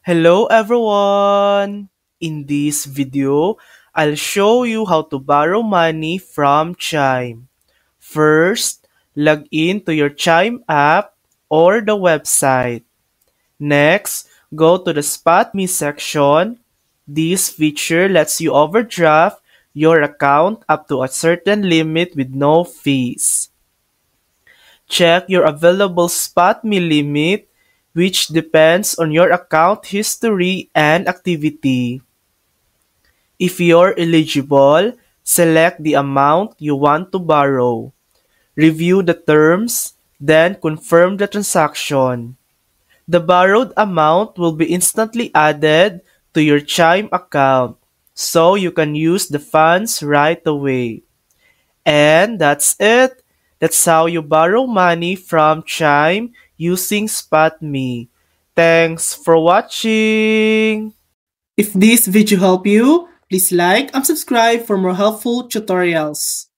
Hello everyone! In this video, I'll show you how to borrow money from Chime. First, log in to your Chime app or the website. Next, go to the Spot Me section. This feature lets you overdraft your account up to a certain limit with no fees. Check your available Spot Me limit, which depends on your account history and activity. If you're eligible, select the amount you want to borrow. Review the terms, then confirm the transaction. The borrowed amount will be instantly added to your Chime account, so you can use the funds right away. And that's it. That's how you borrow money from Chime using SpotMe. Thanks for watching! If this video helped you, please like and subscribe for more helpful tutorials.